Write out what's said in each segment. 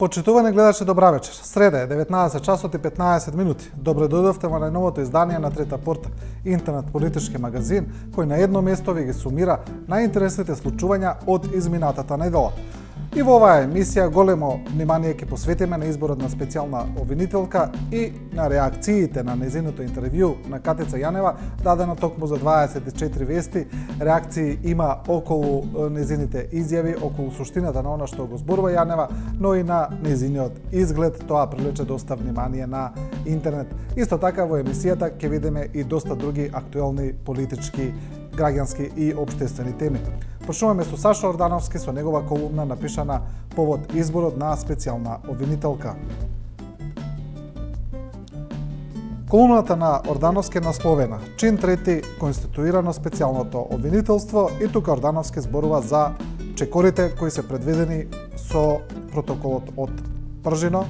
Почитувани гледачи, добра вечер. Среда е 19 часот и 15 минути. Добре дојдовте во најновото издание на Трета порта, интернет политички магазин, кој на едно место ви ги сумира најинтересните случувања од изминатата недела. И во оваа емисија големо внимание ќе посветиме на изборот на специјална обвинителка и на реакциите на незиното интервју на Катица Јанева, дадено токму за 24 вести. Реакции има околу незините изјави, околу суштината на она што го зборува Јанева, но и на незиниот изглед. Тоа привлече доста внимание на интернет. Исто така во емисијата ќе видиме и доста други актуелни политички, граѓански и општествени теми. Почнуваме со Сашо Ордановски со негова колумна напишана повод изборот на специјална обвинителка. Колумната на Ордановски е насловена "Чин трети конституирано специјалното обвинителство" и тука Ордановски зборува за чекорите кои се предвидени со протоколот од Пржино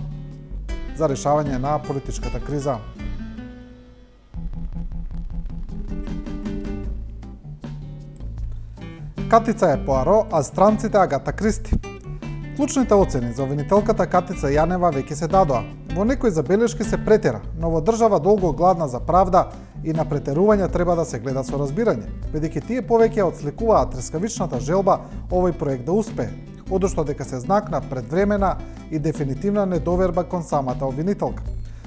за решавање на политичката криза. Катица е Пуаро, а странците Агата Кристи. Клучните оцени за обвинителката Катица Јанева веќе се дадоа. Во некои забелешки се претера, но во држава долго гладна за правда и на претерување треба да се гледа со разбирање, бидејќи тие повеќе отсликуваат трескавичната желба овој проект да успее, одошто дека се знак на предвремена и дефинитивна недоверба кон самата обвинителка.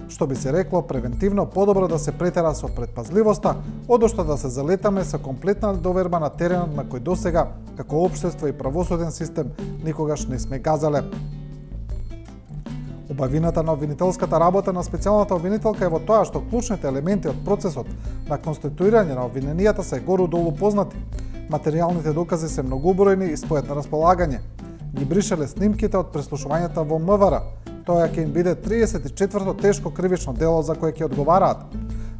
Што би се рекло, превентивно подобро да се претера со предпазливоста, одошто да се залетаме со комплетна недоверба на теренот на кој досега, како општество и правосуден систем, никогаш не сме газале. Убавината на обвинителската работа на специјалната обвинителка е во тоа што клучните елементи од процесот на конституирање на обвиненијата се гору-долу познати. Материјалните докази се многобројни и стојат на располагање. Ги бришеле снимките од преслушувањата во МВР. Тоа ќе им биде 34-то тешко кривично дело за кое ќе одговараат.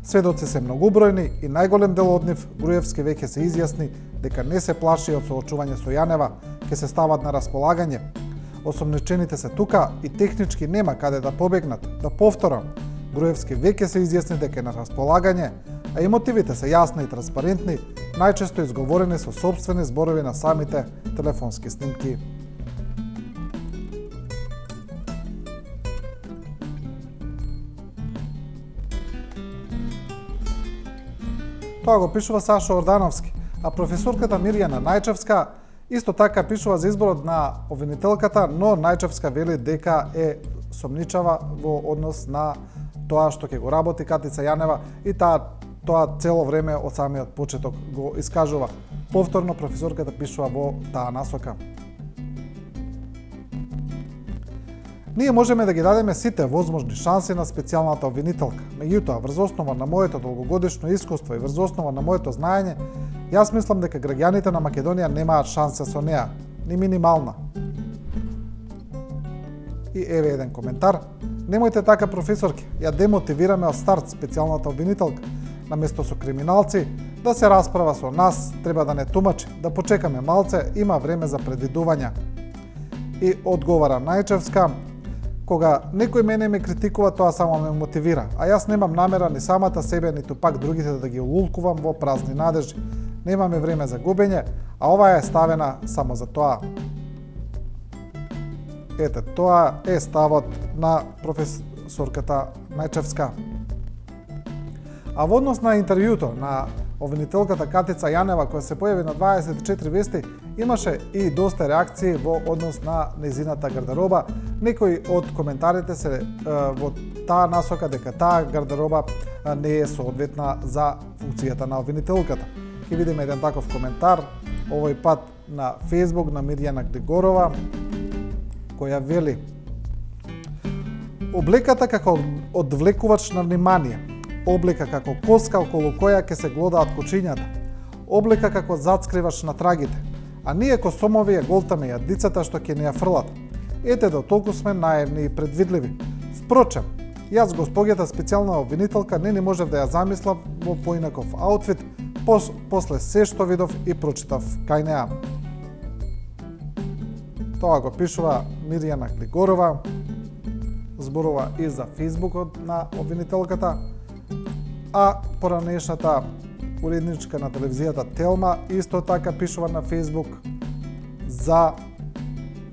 Сведоци се многобројни и најголем дел од нив, Груевски веќе се изјасни дека не се плаши од соочување со Јанева, ќе се стават на располагање. Осомничените се тука и технички нема каде да побегнат. Да повторам, Груевски веќе се изјасни дека е на располагање, а и мотивите се јасни и транспарентни, најчесто изговорени со сопствени зборови на самите телефонски снимки. Тоа го пишува Сашо Ордановски, а професорката Мирјана Најчевска исто така пишува за изборот на обвинителката, но Најчевска вели дека е сомничава во однос на тоа што ќе го работи Катица Јанева и тоа цело време од самиот почеток го искажува. Повторно професорката пишува во таа насока. Ние можеме да ги дадеме сите возможни шанси на специјалната обвинителка. Меѓутоа, врз основа на моето долгогодишно искуство и врз основа на моето знаење, јас мислам дека граѓаните на Македонија немаат шанса со неа, ни минимална. И еве еден коментар. Немојте така, професорки, ја демотивираме од старт специјалната обвинителка. Наместо со криминалци, да се расправа со нас, треба да не тумачи, да почекаме малце, има време за предвидувања. И одговара Најчевска: кога некој мене ме критикува, тоа само ме мотивира, а јас немам намера ни самата себе, ниту пак другите да ги улулкувам во празни надежи. Немаме време за губење, а оваа е ставена само за тоа. Ете, тоа е ставот на професорката Најчевска. А во однос на интервјуто на обвинителката Катица Јанева, која се појави на 24 вести, имаше и доста реакции во однос на незината гардероба. Некои од коментарите се во таа насока дека таа гардероба не е соодветна за функцијата на обвинителката. Ќе видиме еден таков коментар, овој пат на Facebook на Мирјана Григорова, која вели: облеката како одвлекувач на внимание, облека како коска околу која ќе се глодаат кучињата, облека како зацкривач на трагите, а ние косомови ја голтаме јадницата што ќе не ја фрлат. Ете до толку сме наивни и предвидливи. Впрочем, јас госпоѓата специјална обвинителка не можев да ја замислам во поинаков аутфит после се што видов и прочитав кај неа. Тоа го пишува Мирјана Григорова, зборува и за Фейсбукот на обвинителката, а поранешната уредничка на телевизијата Телма исто така пишува на Фейсбук за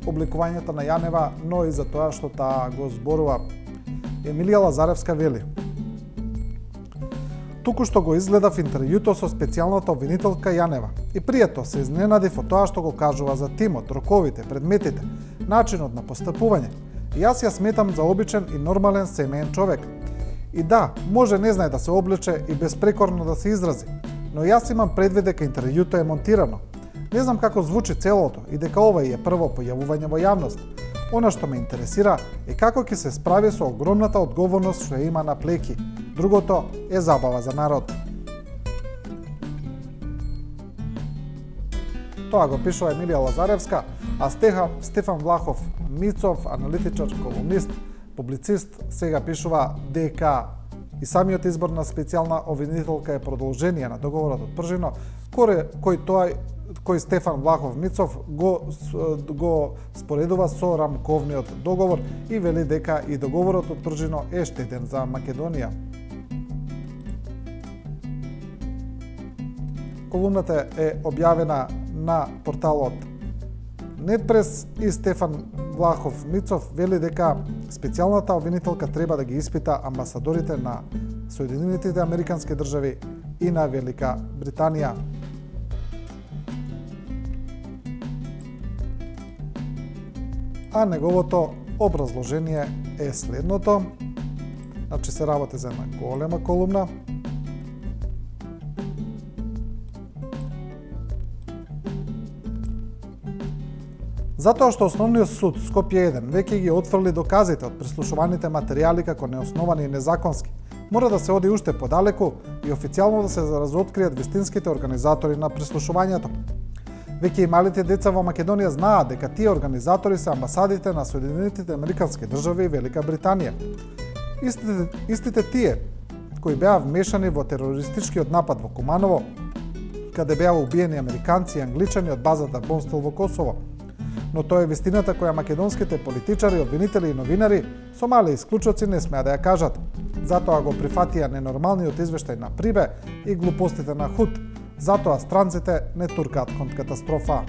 обликувањето на Јанева, но и за тоа што таа го зборува. Емилија Лазаревска вели: туку што го изгледав интервјуто со специјалната обвинителка Јанева и пријатно се изненадив од тоа што го кажува за тимот, роковите, предметите, начинот на постапување. И јас ја сметам за обичен и нормален семеен човек. И да, може не знае да се облече и безпрекорно да се изрази, но јас имам предвид дека интервјуто е монтирано. Не знам како звучи целото и дека ова е прво појавување во јавност. Она што ме интересира е како ќе се справи со огромната одговорност што има на плеки. Другото е забава за народ. Тоа го пишува Емилија Лазаревска, а Стефан Влахов Мицов, аналитичар, колумнист, публицист, сега пишува дека и самиот избор на специјална обвинителка е продолжение на договорот од Пржино, кој Стефан Влахов Мицов го споредува со рамковниот договор и вели дека и договорот од Пржино е штетен за Македонија. Колумната е објавена на порталот Нетпрес и Стефан Влахов Мицов вели дека специјалната обвинителка треба да ги испита амбасадорите на Соединените Американски држави и на Велика Британија. А неговото образложение е следното. Значи се работи за една голема колумна. Затоа што Основниот суд Скопје 1 веќе ги отфрли доказите од прислушуваните материјали како неосновани и незаконски, мора да се оди уште подалеку и официјално да се разоткријат вистинските организатори на прислушувањето. Веќе и малите деца во Македонија знаат дека тие организатори се амбасадите на Соединените Американски држави и Велика Британија. Истите тие кои беа вмешани во терористичкиот напад во Куманово, каде беа убиени американци и англичани од базата Бонстел во Косово. Но тоа е вистината која македонските политичари, обвинители и новинари со мали исклучоци не смеа да ја кажат. Затоа го прифатија ненормалниот извештај на Прибе и глупостите на Худ. Затоа странците не туркаат кон катастрофа.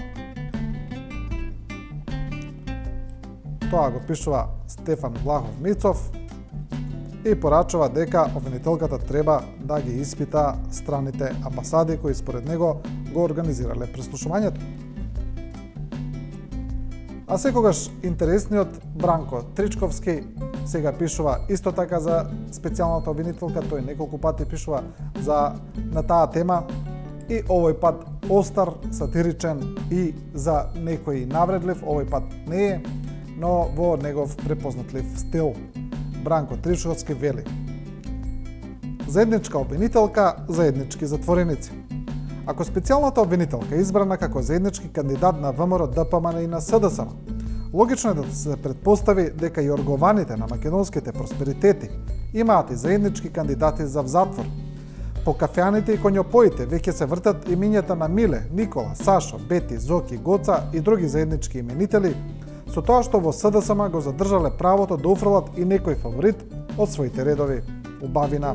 Тоа го пишува Стефан Влахов Мицов и порачува дека обвинителката треба да ги испита страните амбасади кои според него го организирале прислушувањето. А секогаш интересниот Бранко Тричковски сега пишува исто така за специјалната обвинителка, тој неколку пати пишува на таа тема и овој пат остар, сатиричен и за некој навредлив, овој пат не е, но во негов препознатлив стил. Бранко Тричковски вели: заедничка обвинителка, заеднички затвореници. Ако специјалната обвинителка е избрана како заеднички кандидат на ВМРО, ДПМН и на СДСМ, логично е да се предпостави дека и оргованите на македонските просперитети имаат и заеднички кандидати за затвор. По кафеаните и коњопоите веќе се вртат имињата на Миле, Никола, Сашо, Бети, Зоки, Гоца и други заеднички именители, со тоа што во СДСМ го задржале правото да уфрлат и некој фаворит од своите редови. Убавина.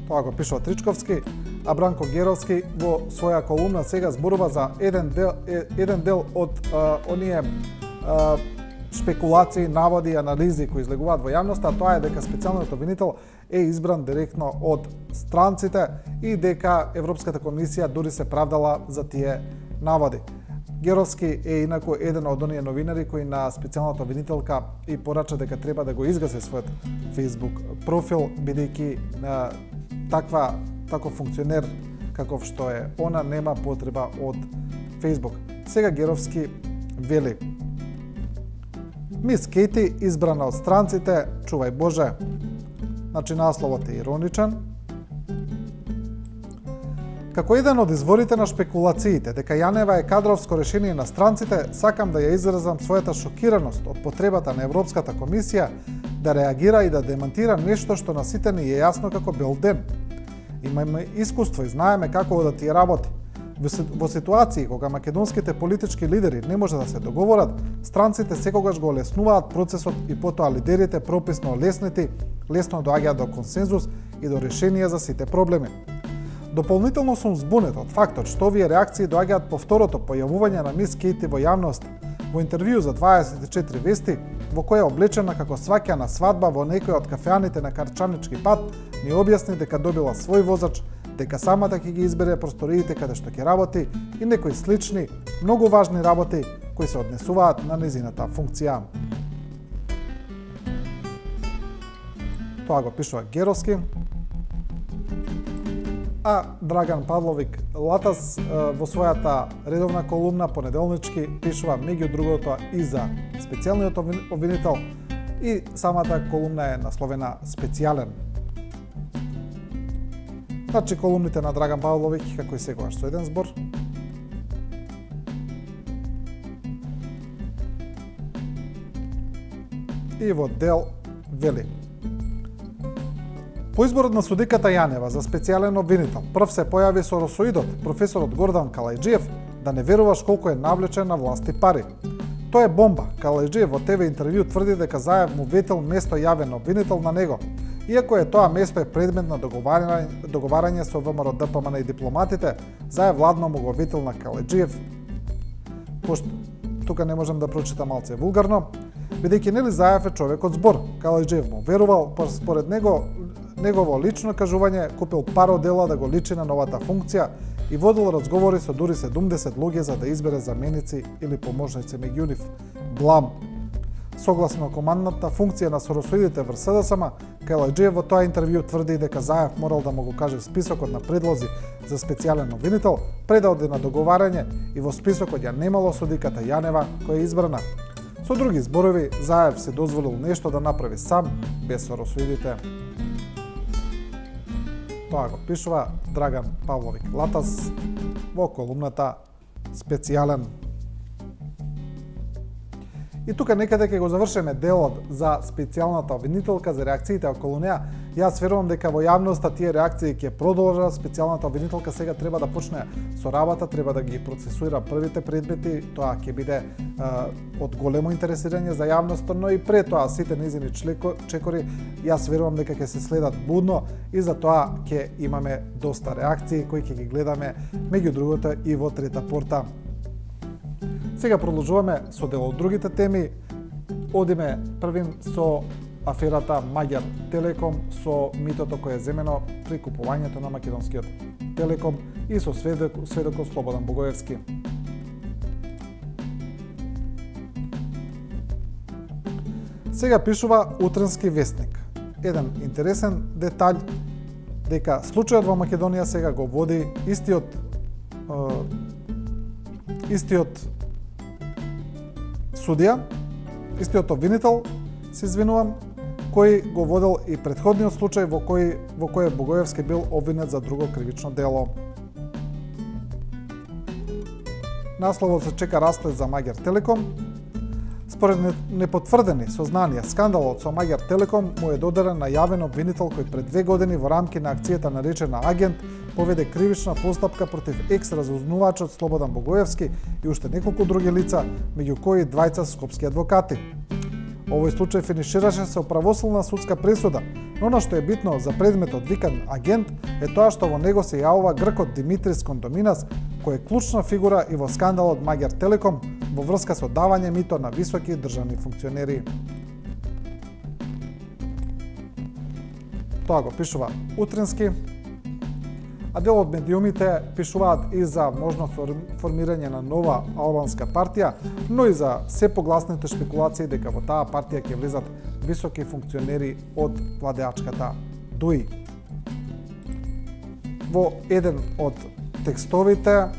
Тоа го пишува Тричковски, а Бранко Геровски во своја колумна сега зборува за еден дел од оние шпекулации, наводи и анализи кои излегуваат во јавноста, а тоа е дека специјалниот обвинител е избран директно од странците и дека Европската комисија дури се правдала за тие наводи. Геровски е инаку еден од оние новинари кои на специјалната обвинителка и порача дека треба да го изгаси својот Facebook профил, бидејќи таков функционер каков што е она нема потреба од Facebook. Сега Геровски вели: Мис Кейти избрана од странците, чувај Боже. Значи насловот е ироничен. Како еден од изворите на шпекулациите дека Јанева е кадровско решение на странците, сакам да ја изразам својата шокираност од потребата на Европската комисија да реагира и да демонтира нешто што на сите ни е јасно како бел ден. Имаме искуство и знаеме како да тие работи. Во ситуации кога македонските политички лидери не може да се договорат, странците секогаш го олеснуваат процесот и потоа лидерите прописно олеснети лесно доаѓаат до консензус и до решенија за сите проблеми. Дополнително сум збунет од фактот што овие реакции доаѓаат по второто појавување на мис Кейти во јавност во интервју за 24 вести, во која облечена како сваќана свадба во некој од кафеаните на Карчанички пат, ни објасни дека добила свој возач, дека самата ќе ги избере просториите каде што ќе работи и некои слични, многу важни работи кои се однесуваат на незината функција. Тоа го пишува Геровски. А Драган Павловик Латас во својата редовна колумна понеделнички пишува меѓу другото и за специјалниот обвинител и самата колумна е насловена Специјален. Значи колумните на Драган Павловик како и секогаш со еден збор. И во дел вели: по изборот на судиката Јанева за специјален обвинител, прв се појави со росоидот, професорот Гордан Калајџиев, да не веруваш колку е навлечен на власти пари. Тоа е бомба. Калајџиев во ТВ интервју тврди дека Заев му ветил место јавен обвинител на него, иако е тоа место е предмет на договарање со ВМРО ДПМН и дипломатите. Заев ладно му го ветил на Калајџиев, пошто тука не можам да прочитам малце вулгарно, бидејќи нели Заев е човек од збор. Калајџиев му верувал, според негово лично кажување купил паро дела да го личи на новата функција и водил разговори со дури 70 луѓе за да избере заменици или поможници меѓу нив. Блам. Согласно командната функција на соросоидите врз СДСМ, Калајџиев во тоа интервју тврди дека Заев морал да му го каже списокот на предлози за специјален обвинител пред да оди на договарање и во списокот ја немало судиката Јанева која е избрана. Со други зборови, Заев се дозволил нешто да направи сам без соросоидите. Тоа го пишува Драган Павловик Латас во колумната Специјален. И тука некаде ќе го завршиме делот за специјалната обвинителка, за реакциите околу неа. Јас верувам дека во јавноста тие реакции ќе продолжат. Специјалната обвинителка сега треба да почне со работа, треба да ги процесуира првите предмети. Тоа ќе биде од големо интересирање за јавноста, но и пред тоа сите незини чекори, јас верувам дека ќе се следат будно и за тоа ќе имаме доста реакции кои ќе ги гледаме меѓу другото и во Трета порта. Сега продолжуваме со дел од другите теми. Одиме првим со аферата Маѓар Телеком, со митото кое е земено при купувањето на македонскиот Телеком и со сведокот Слободан Богоевски. Сега пишува Утренски вестник. Еден интересен детаљ, дека случајот во Македонија сега го води истиот судија, истиот обвинител, се извинувам, кој го водел и претходниот случај во кој Богоевски бил обвинет за друго кривично дело. Насловот се чека расплет за Маѓар Телеком. Според непотврдени сознанија, скандалот со Маѓар Телеком му е додаден на јавен обвинител кој пред 2 години во рамки на акцијата наречена Агент поведе кривична постапка против екс-разузнавачот Слободан Богоевски и уште неколку други лица, меѓу кои двајца скопски адвокати. Овој случај финишираше со правосилна судска пресуда, но она што е битно за предметот викан Агент е тоа што во него се јавува гркот Димитрис Кондоминас, кој е клучна фигура и во скандалот Маѓар Телеком во врска со давање мито на високи државни функционери. Тоа го пишува Утренски. А дел од медиумите пишуваат и за можно формирање на нова албанска партија, но и за се погласните шпекулации дека во таа партија ќе влезат високи функционери од владеачката ДУИ. Во еден од текстовите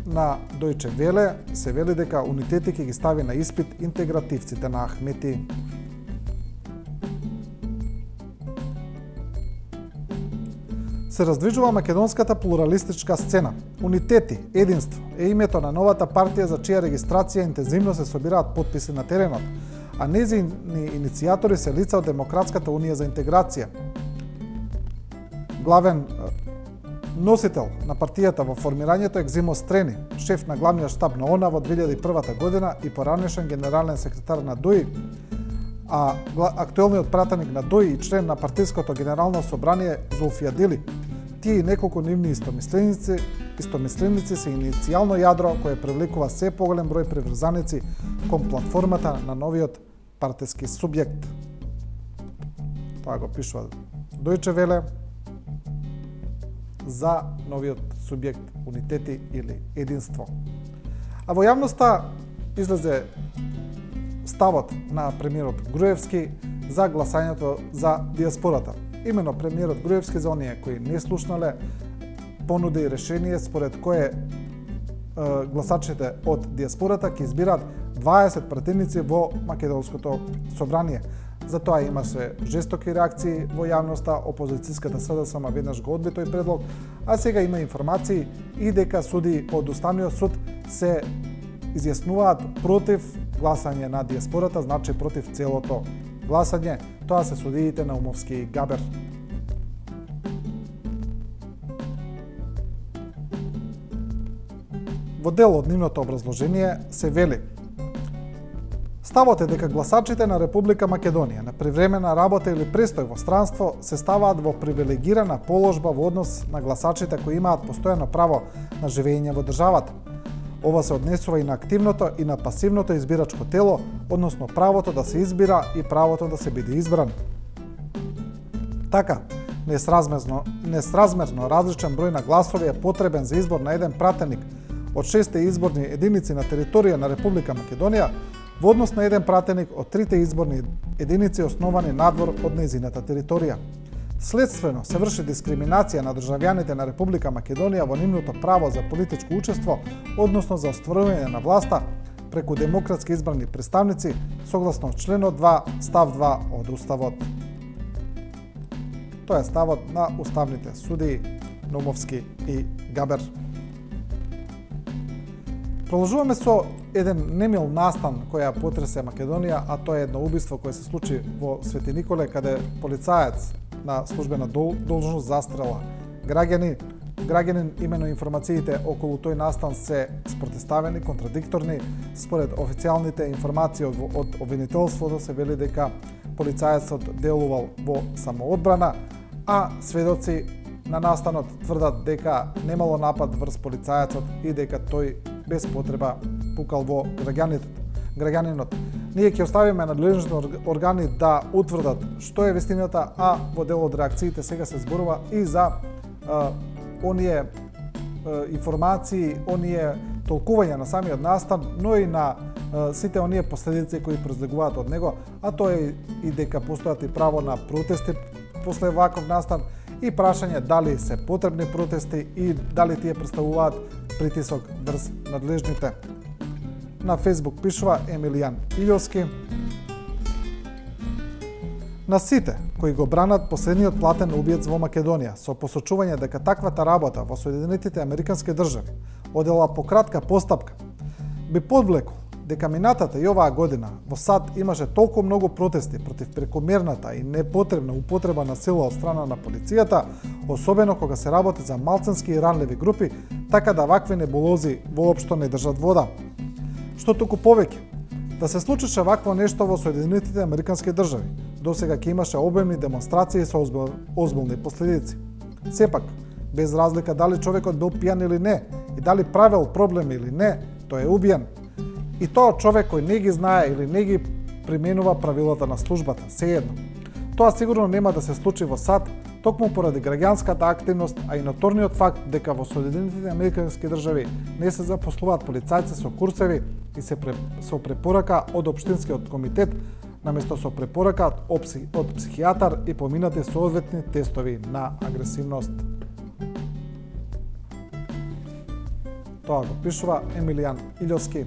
на Дојче Веле се вели дека Унитети ќе ги стави на испит интегративците на Ахмети. Се раздвижува македонската плуралистичка сцена. Унитети, единство е името на новата партија за чија регистрација интензивно се собираат потписи на теренот, а незини иницијатори се лица од Демократската унија за интеграција. Главен носител на партијата во формирањето е Екзимо Стрени, шеф на главниот штаб на ОНА во 2001 година и поранешен генерален секретар на ДУИ, а актуелниот пратеник на ДУИ и член на партиското генерално собрание Зулфија Дили. Тие и неколку нивни истомисленици се иницијално јадро кое привлекува се поголем број приврзаници кон платформата на новиот партиски субјект. Тоа го пишува Дојче Веле за новиот субјект унитети или единство. А во јавноста излезе ставот на премиерот Груевски за гласањето за диаспората. Имено премиерот Груевски за оние кои не слушнале понуди решение според кое гласачите од диаспората ќе избираат 20 пратеници во Македонското собрание. За тоа имаше жестоки реакции во јавноста, опозицијската СДСМ веднаш го одби тој предлог, а сега има информации и дека суди од Уставниот суд се изјаснуваат против гласање на диаспората, значи против целото гласање. Тоа се судиите Наумовски и Габер. Во дел од нивното образложение се вели: ставот е дека гласачите на Република Македонија на привремена работа или престој во странство се ставаат во привилегирана положба во однос на гласачите кои имаат постојано право на живење во државата. Ова се однесува и на активното и на пасивното избирачко тело, односно правото да се избира и правото да се биде избран. Така, несразмерно различен број на гласови е потребен за избор на еден пратеник од 6 изборни единици на територија на Република Македонија во однос на еден пратеник од 3 изборни единици основани надвор од нејзината територија. Следствено се врши дискриминација на државјаните на Република Македонија во нивното право за политичко учество, односно за остварување на власта преку демократски избрани представници, согласно членот 2, став 2 од Уставот. Тоа е ставот на уставните судии Наумовски и Габер. Продолжуваме со еден немил настан која потресе Македонија, а тоа е едно убиство кое се случи во Свети Николе, каде полицаец на службена должност застрела граѓанин. Имено информациите околу тој настан се спротивставени, контрадикторни. Според официјалните информации од обвинителството се вели дека полицаецот делувал во самоодбрана, а сведоци на настанот тврдат дека немало напад врз полицаецот и дека тој без потреба пукал во граѓанинот. Ние ќе оставиме надлежните органи да утврдат што е вистината, а во дел од реакциите сега се зборува и за оние информации, оние толкувања на самиот настан, но и на сите оние последици кои произлегуваат од него, а тоа е и дека постојат и право на протести после ваков настан и прашање дали се потребни протести и дали тие представуваат притисок врз надлежните. На Фејсбук пишува Емилијан Илјовски: на сите кои го бранат последниот платен убиец во Македонија со посочување дека таквата работа во Соединетите Американски држави одела по кратка постапка, би подвлекол дека минатата и оваа година во САД имаше толку многу протести против прекомерната и непотребна употреба на сила од страна на полицијата, особено кога се работи за малцински и ранливи групи, така да вакви небулози воопшто не држат вода. Што толку повеќе, да се случише вакво нешто во Соединетите Американски држави, досега ќе имаше обемни демонстрации со озбилни последици. Сепак, без разлика дали човекот бил пијан или не, и дали правел проблеми или не, тој е убиен. И тоа човек кој не ги знае или не ги применува правилата на службата, сеедно. Тоа сигурно нема да се случи во САД, токму поради граѓанската активност, а и ноторниот факт дека во Соединетите Американски држави не се запослуваат полицајци со курсеви и со препорака од Општинскиот комитет, наместо со препорака од психијатар и поминати соодветни тестови на агресивност. Тоа го пишува Емилијан Илјовски.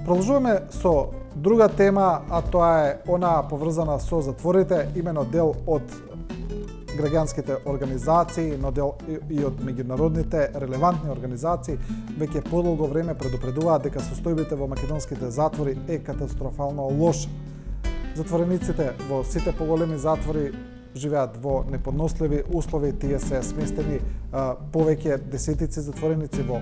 Продолжуваме со друга тема, а тоа е она поврзана со затворите, имено дел од граѓанските организации, но дел и од меѓународните релевантни организации веќе подолго време предупредуваат дека состојбите во македонските затвори е катастрофално лоша. Затворениците во сите поголеми затвори живеат во неподносливи услови, тие се сместени повеќе десетици затвореници во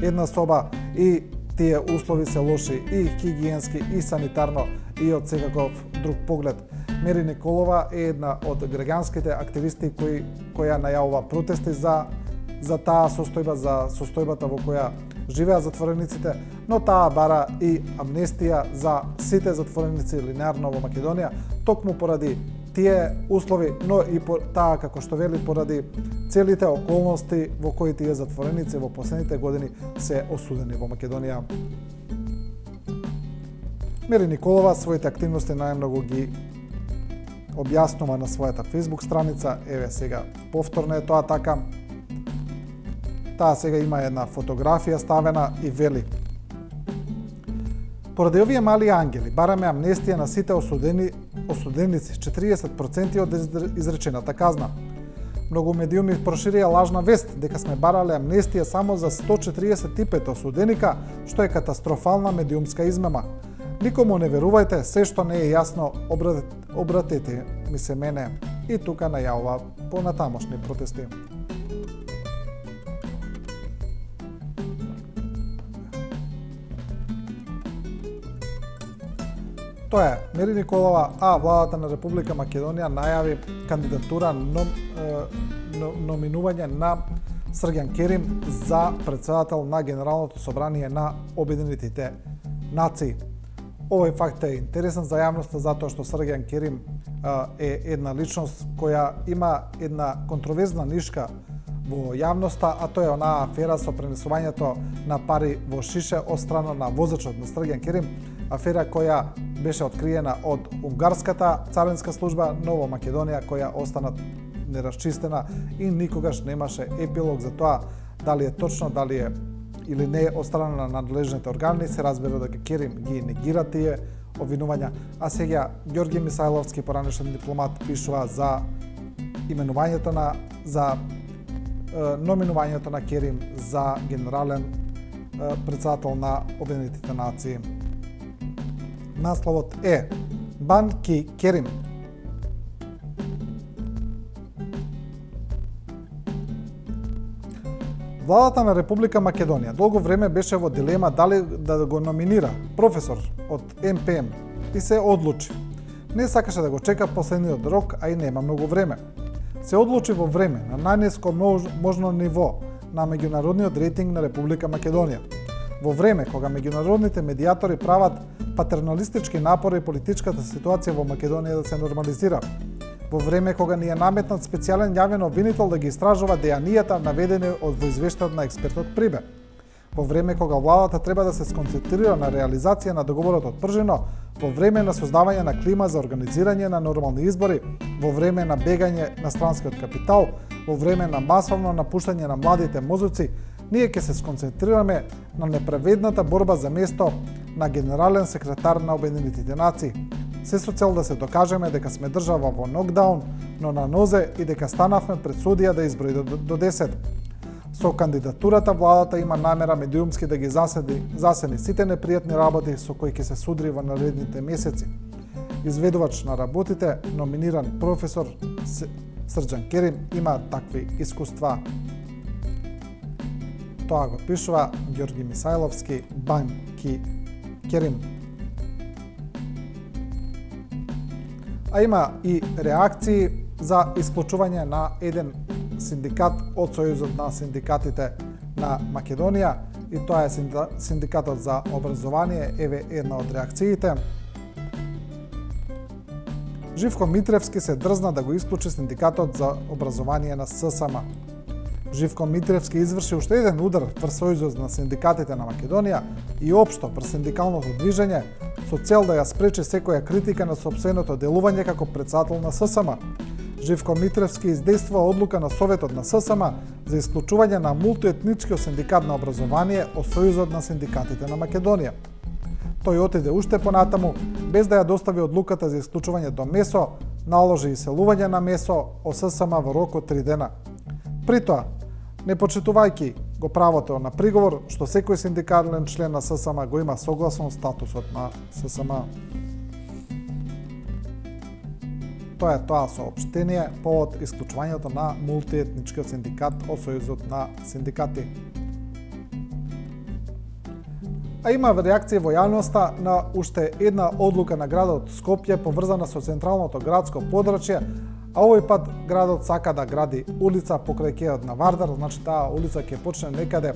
една соба и тие услови се лоши и хигиенски, и санитарно, и од секаков друг поглед. Мери Николова е една од граѓанските активисти која најавува протести за таа состојба, за состојбата во која живеат затворениците, но таа бара и амнестија за сите затвореници линеарно во Македонија, токму поради тие услови, но и таа, како што вели, поради целите околности во кои тие затвореници во последните години се осудени во Македонија. Мери Николова своите активности најмногу ги објаснува на својата Facebook страница. Еве сега повторно е тоа така. Таа сега има една фотографија ставена и вели: поради овие мали ангели бараме амнестија на сите осуденици, 40% од изречената казна. Многу медиуми проширија лажна вест дека сме барале амнестија само за 145 осуденика, што е катастрофална медиумска измама. Никому не верувајте, се што не е јасно, обратете ми се мене. И тука најавува понатамошни протести. Тоа е Мери Николова, а владата на Република Македонија најави кандидатура номинување на Срѓан Керим за председател на Генералното собрание на Обединетите нации. Овој факт е интересен за јавноста затоа што Срѓан Керим е една личност која има една контроверзна нишка во јавноста, а тоа е онаа афера со пренесувањето на пари во шише од страна на возачот на Срѓан Керим, афера која беше откриена од унгарската царинска служба, но во Македонија која остана нерасчистена и никогаш немаше епилог за тоа дали е точно, дали е или не од страна на надлежните органи. Се разбира дека Керим ги негира тие обвинувања, а сега Ѓорги Мисајловски, поранешен дипломат, пишува за именувањето номинувањето на Керим за генерален председател на Обединетите нации. Насловот е Бан Ки Керим. Владата на Република Македонија долго време беше во дилема дали да го номинира професор од МПМ и се одлучи. Не сакаше да го чека последниот рок, а и нема многу време. Се одлучи во време на најниско можно ниво на меѓународниот рейтинг на Република Македонија. Во време кога меѓународните медијатори прават патерналистички напори политичката ситуација во Македонија да се нормализира. Во време кога ни е наметнат специјален јавен обвинител да ги истражува дејанијата наведени од извештајот на експертот Прибе. Во време кога владата треба да се сконцентрира на реализација на договорот од Пржино, во време на создавање на клима за организирање на нормални избори, во време на бегање на странскиот капитал, во време на масовно напуштање на младите мозоци, ние ќе се сконцентрираме на неправедната борба за место на генерален секретар на Обединетите нации. Се со цел да се докажеме дека сме држава во нокдаун, но на нозе и дека станавме пред судија да изброи до 10. Со кандидатурата владата има намера медиумски да ги засени сите непријатни работи со кои ќе се судри во наредните месеци. Изведувач на работите, номиниран професор Срđan Керим има такви искуства. Тоа го пишува Ѓорги Мисајловски, Бан Ки Керим. А има и реакции за исклучување на еден синдикат од Сојузот на синдикатите на Македонија, и тоа е синдикатот за образование. Еве една од реакциите. Живко Митревски се дрзна да го исклучи синдикатот за образование на ССМ. Живко Митревски изврши уште еден удар врз Сојузот на синдикатите на Македонија и општо врз синдикалното движење со цел да ја спречи секоја критика на сопственото делување како председател на ССМ. Живко Митревски издействува одлука на Советот на ССМ за исклучување на мултиетничкиот синдикат на образование од Сојузот на синдикатите на Македонија. Тој отиде уште понатаму, без да ја достави одлуката за исклучување до МЕСО, наложи иселување на МЕСО од ССМ во рок од 3 дена. При тоа, не почитувајќи го правото на приговор, што секој синдикален член на ССМ го има согласно статусот на ССМ. Тоа е тоа соопштение повод исклучувањето на мултиетничкиот синдикат од Сојузот на синдикати. А има реакција во јавноста на уште една одлука на градот Скопје поврзана со централното градско подрачје, а овој пат градот сака да гради улица покрај кејот на Вардар, значи таа улица ќе почне некаде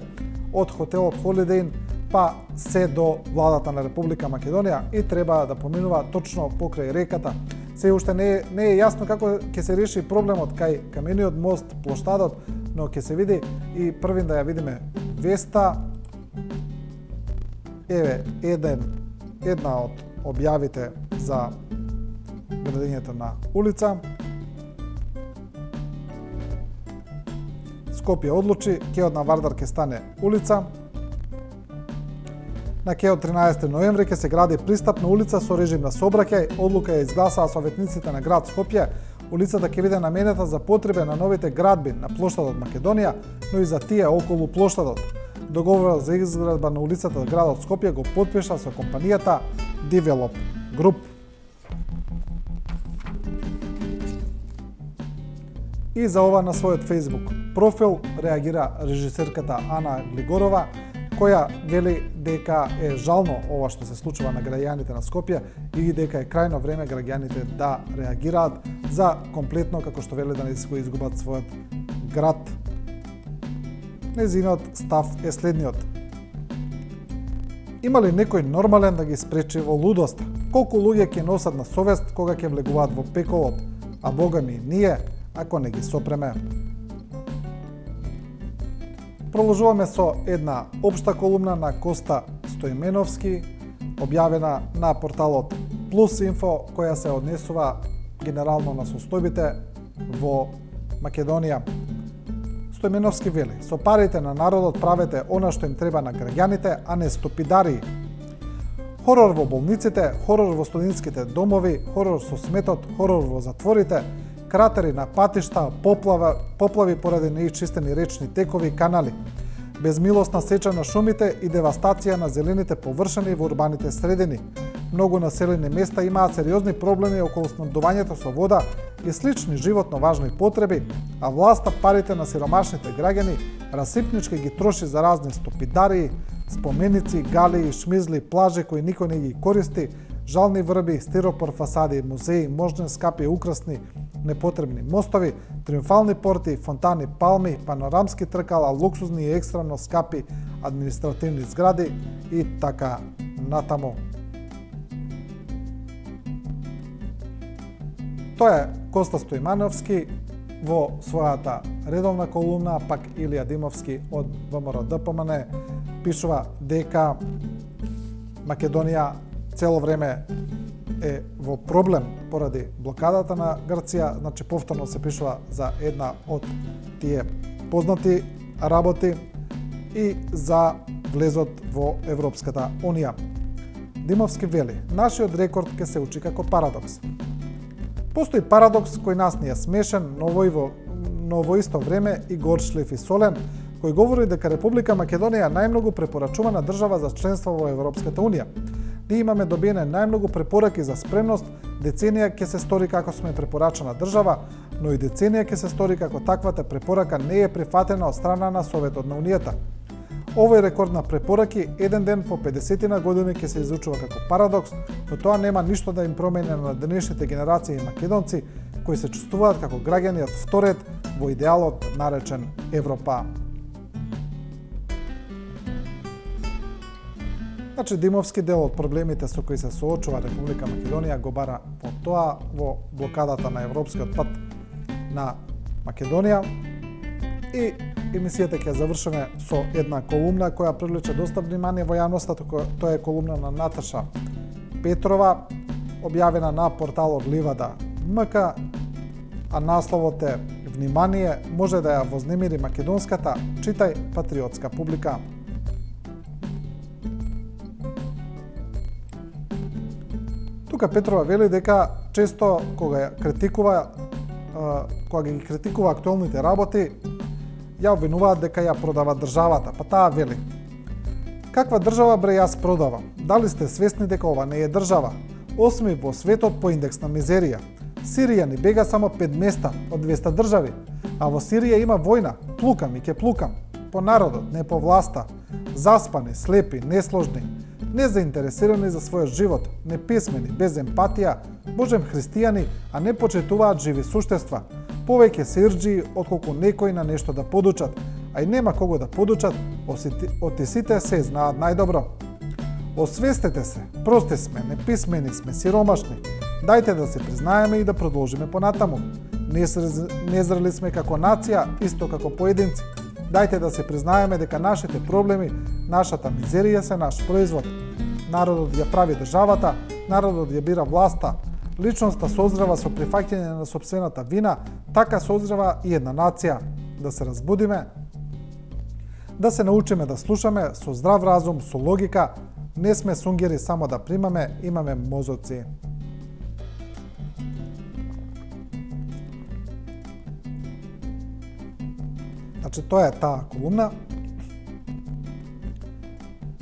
од хотелот Holiday Inn па се до владата на Република Македонија и треба да поминува точно покрај реката. Се уште не е јасно како ќе се реши проблемот кај камениот мост, плоштадот, но ќе се види и првин да ја видиме веста. Еве една од објавите за градењето на улица. Скопје одлучи, кеот на Вардар ќе стане улица. На кеот 13 ноември ќе се гради пристапна улица со режим на сообраќај. Одлука ја изгласаа советниците на град Скопје. Улицата ќе биде наменета за потребе на новите градби на плоштадот Македонија, но и за тие околу плоштадот. Договорот за изградба на улицата од градот Скопје го потпиша со компанијата Develop Group. И за ова на својот Facebook профил реагира режисерката Ана Глигорова, која вели дека е жално ова што се случува на граѓаните на Скопје и дека е крајно време граѓаните да реагираат за комплетно, како што вели, да не го изгубат својот град. Незиниот став е следниот. Има ли некој нормален да ги спречи во лудоста? Колку луѓе ќе носат на совест кога ќе влегуваат во пеколот? А бога ми, ние, ако не ги сопреме. Продолжуваме со една општа колумна на Коста Стојменовски, објавена на порталот Plus Info, која се однесува генерално на состојбите во Македонија. Стојменовски вели: со парите на народот правете она што им треба на граѓаните, а не стопидарии. Хорор во болниците, хорор во студентските домови, хорор со сметот, хорор во затворите, кратери на патишта, поплави поради неичистени речни текови и канали, безмилосна сеча на шумите и девастација на зелените површини во урбаните средини. Многу населени места имаат сериозни проблеми околу снабдувањето со вода и слични животно важни потреби, а власта парите на сиромашните граѓани расипнички ги троши за разни стопидарии, споменици, галии, шмизли, плажи кои никој не ги користи, жални врби, стиропор фасади, музеи, можни скапи, украсни, непотребни мостови, триумфални порти, фонтани, палми, панорамски тркала, луксузни и екстрано скапи административни згради и така натаму. Тоа е Коста Стојмановски во својата редовна колумна, пак Илија Димовски од ВМРО ДПМН пишува дека Македонија цело време е во проблем поради блокадата на Грција, значи повторно се пишува за една од тие познати работи и за влезот во Европската Унија. Димовски вели: нашиот рекорд ќе се учи како парадокс. Постои парадокс кој нас ни е смешен, но во исто време и горчлив и солен, кој говори дека Република Македонија е најмногу препорачувана држава за членство во Европската Унија. Ние имаме добиене најмногу препораки за спремност, деценија ќе се стори како сме препорачана држава, но и деценија ќе се стори како таквата препорака не е прифатена од страна на Советот на Унијата. Овој рекорд на препораки еден ден по 50 години ќе се изучува како парадокс, но тоа нема ништо да им промени на денешните генерации македонци кои се чувствуваат како граѓани од вторет во идеалот наречен Европа. Значи, Димовски дел од проблемите со кои се соочува Република Македонија го бара во тоа, во блокадата на европскиот пат на Македонија. И емисијата ќе завршиме со една колумна која привлече доста внимание во јавноста, тоа е колумна на Наташа Петрова, објавена на порталот Ливада МК, а насловот е: внимание, може да ја вознемири македонската, читај патриотска публика. Тука Петрова вели дека често кога ги критикува актуелните работи, ја обвинуваат дека ја продава државата, па таа вели: каква држава бре јас продавам? Дали сте свесни дека ова не е држава? 8 во светот по индекс на мизерија. Сирија ни бега само 5 места од 200 држави, а во Сирија има војна. Плукам и ќе плукам. По народот, не по власта. Заспани, слепи, несложни, незаинтересирани за својот живот, неписмени, без емпатија, божем христијани, а не почитуваат живи суштества, повеќе се ирџии отколку некој на нешто да подучат, а и нема кого да подучат, оти сите се знаат најдобро. Освестете се, прости сме, неписмени сме, сиромашни. Дајте да се признаеме и да продолжиме понатаму. Незрели сме како нација, исто како поединци. Дајте да се признаеме дека нашите проблеми, нашата мизерија се наш производ. Народот ја прави државата, народот ја бира власта. Личноста созрава со прифаќање на сопствената вина, така созрава и една нација. Да се разбудиме, да се научиме да слушаме со здрав разум, со логика. Не сме сунгери само да примаме, имаме мозоци. Значи, тоа е таа колумна.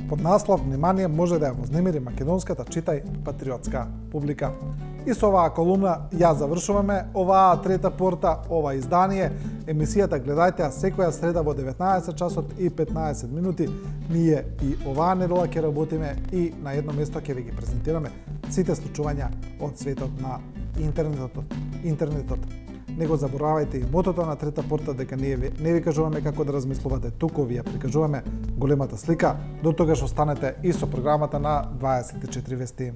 Под наслов "Внимание може да ја вознемири македонската, читај патриотска публика". И со оваа колумна ја завршуваме оваа трета порта, ова издание. Емисијата гледајте ја секоја среда во 19 часот и 15 минути. Ние и оваа недела ќе работиме и на едно место ќе ви ги презентираме сите случувања од светот на интернетот. Не го заборавајте и мотото на трета порта, дека ние не ви кажуваме како да размислувате, туку ви ја прикажуваме големата слика. До тогаш останете и со програмата на 24 вести.